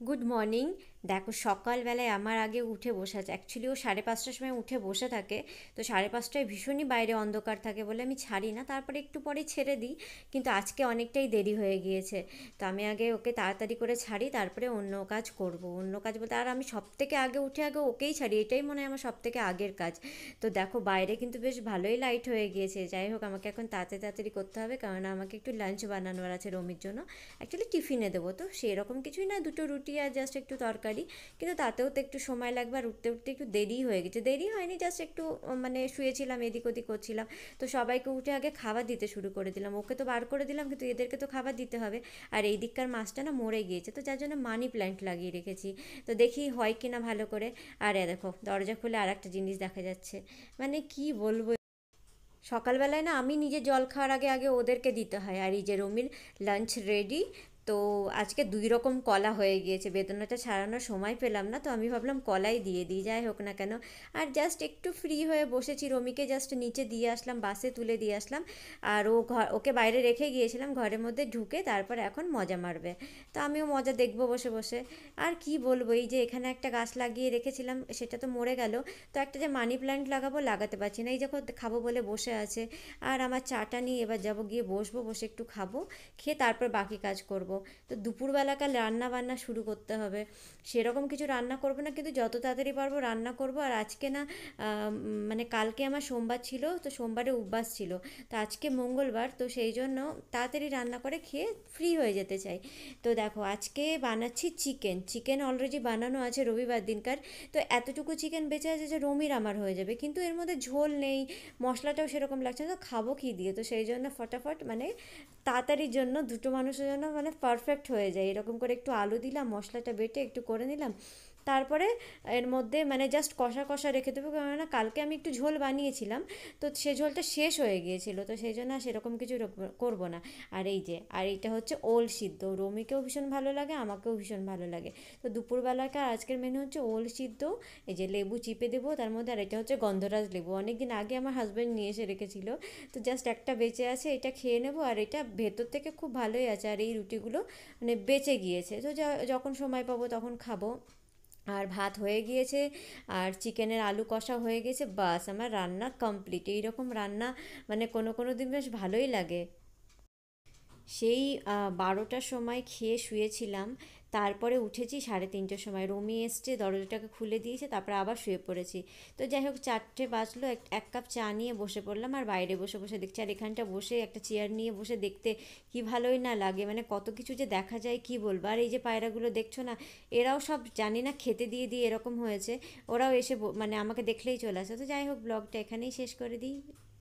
Good morning. দেখো সকালবেলায় আমার আগে উঠে বসে আছে, অ্যাকচুয়ালি ও 5:30টার সময় উঠে বসে থাকে। তো 5:30টায় ভীষণই বাইরে অন্ধকার থাকে বলে আমি ছাড়ি না, তারপরে একটু পরে ছেড়ে দিই। কিন্তু আজকে অনেকটাই দেরি হয়ে গিয়েছে, তো আমি আগে ওকে তাড়াতাড়ি করে ছাড়ি, তারপরে অন্য কাজ করব। অন্য কাজ বলতে আর আমি সব থেকে আগে উঠে আগে ওকেই ছাড়ি, এটাই মনে হয় আমার সব থেকে আগের কাজ। তো দেখো বাইরে কিন্তু বেশ ভালোই লাইট হয়ে গিয়েছে। যাই হোক, আমাকে এখন তাড়াতাড়ি তাড়াতাড়ি করতে হবে, কারণ আমাকে একটু লাঞ্চ বানানোর আছে রমির জন্য। অ্যাকচুয়ালি টিফিনে দেবো, তো সেরকম কিছুই না, দুটো রুটি আর জাস্ট একটু তরকারি। কিন্তু তাতেও তো একটু সময় লাগবে, আর উঠতে উঠতে একটু দেরি হয়ে গেছে। দেরি হয়নি, জাস্ট একটু মানে শুয়েছিলাম, এদিক ওদিক করছিলাম। তো সবাইকে উঠে আগে খাবার দিতে শুরু করে দিলাম, ওকে তো বার করে দিলাম, কিন্তু এদেরকে তো খাবার দিতে হবে। আর এই দিককার মাছটা না মরে গিয়েছে, তো যার জন্য মানি প্ল্যান্ট লাগিয়ে রেখেছি। তো দেখি হয় কি না ভালো করে। আর দেখো দরজা খুলে আর একটা জিনিস দেখা যাচ্ছে, মানে কি বলবো। সকালবেলায় না আমি নিজে জল খাওয়ার আগে আগে ওদেরকে দিতে হয়। আর এই যে রমির লাঞ্চ রেডি। তো আজকে 2 রকম কলা হয়ে গিয়েছে, বেদনাটা ছাড়ানোর সময় পেলাম না, তো আমি ভাবলাম কলাই দিয়ে দিই, যাই হোক না কেন। আর জাস্ট একটু ফ্রি হয়ে বসেছি, রমিকে জাস্ট নিচে দিয়ে আসলাম, বাসে তুলে দিয়ে আসলাম। আর ওকে বাইরে রেখে গিয়েছিলাম, ঘরের মধ্যে ঢুকে তারপর এখন মজা মারবে। তো আমিও মজা দেখবো বসে বসে। আর কি বলবো, এই যে এখানে একটা গাছ লাগিয়ে রেখেছিলাম, সেটা তো মরে গেল। তো একটা যে মানি প্ল্যান্ট লাগাবো, লাগাতে পারছি না, এই যখন খাবো বলে বসে আছে। আর আমার চাটা নিয়ে এবার যাবো, গিয়ে বসবো, বসে একটু খাবো, খেয়ে তারপর বাকি কাজ করব। তো দুপুরবেলাকার রান্না বান্না শুরু করতে হবে। সেরকম কিছু রান্না করব না, কিন্তু যত তাড়াতাড়ি পারবো রান্না করব। আর আজকে না মানে কালকে আমার সোমবার ছিল, তো সোমবারে উপবাস ছিল। তো আজকে মঙ্গলবার, তো সেই জন্য তাড়াতাড়ি রান্না করে খেয়ে ফ্রি হয়ে যেতে চাই। তো দেখো আজকে বানাচ্ছি চিকেন। চিকেন অলরেডি বানানো আছে রবিবার দিনকার। তো এতটুকু চিকেন বেঁচে আছে যে রমির আমার হয়ে যাবে, কিন্তু এর মধ্যে ঝোল নেই, মশলাটাও সেরকম লাগছে না, তো খাবো কী দিয়ে। তো সেই জন্য ফটাফট মানে তাড়াতাড়ির জন্য, দুটো মানুষের জন্য মানে পারফেক্ট হয়ে যায় এরকম করে, একটু আলু দিলাম, মশলাটা বেটে একটু করে নিলাম। তারপরে এর মধ্যে মানে জাস্ট কষা কষা রেখে দেবো, কেননা কালকে আমি একটু ঝোল বানিয়েছিলাম। তো সে ঝোলটা শেষ হয়ে গিয়েছিল, তো সেই জন্য আর সেরকম কিছু করবো না। আর এই যে, আর এইটা হচ্ছে ওল সিদ্ধ, রমিকেও ভীষণ ভালো লাগে, আমাকেও ভীষণ ভালো লাগে। তো দুপুরবেলাকার আজকের মেনু হচ্ছে ওল সিদ্ধ। এই যে লেবু চিপে দেবো তার মধ্যে, আর এটা হচ্ছে গন্ধরাজ লেবু, অনেক দিন আগে আমার হাজব্যান্ড নিয়ে এসে রেখেছিল। তো জাস্ট একটা বেঁচে আছে, এটা খেয়ে নেবো। আর এটা ভেতর থেকে খুব ভালোই আছে, আর এই রুটিগুলো মানে বেঁচে গিয়েছে, তো যখন সময় পাবো তখন খাবো। আর ভাত হয়ে গিয়েছে, আর চিকেনের আলু কষা হয়ে গেছে, বাস আমার রান্না কমপ্লিট। এইরকম রান্না মানে কোনো কোনো দিন বেশ ভালোই লাগে। সেই 12টার সময় খেয়ে শুয়েছিলাম, তারপরে উঠেছি 3:30টার সময়, রমি এসছে, দরজাটাকে খুলে দিয়েছে, তারপরে আবার শুয়ে পড়েছি। তো যাই হোক, 4টে বাজলো, এক কাপ চা নিয়ে বসে পড়লাম, আর বাইরে বসে বসে দেখছি। আর এখানটা বসে একটা চেয়ার নিয়ে বসে দেখতে কি ভালোই না লাগে, মানে কত কিছু যে দেখা যায় কি বলবো। আর এই যে পায়রাগুলো দেখছো না, এরাও সব জানি না খেতে দিয়ে দিয়ে এরকম হয়েছে। ওরাও এসে মানে আমাকে দেখলেই চলে আসে। তো যাই হোক, ব্লগটা এখানেই শেষ করে দিই।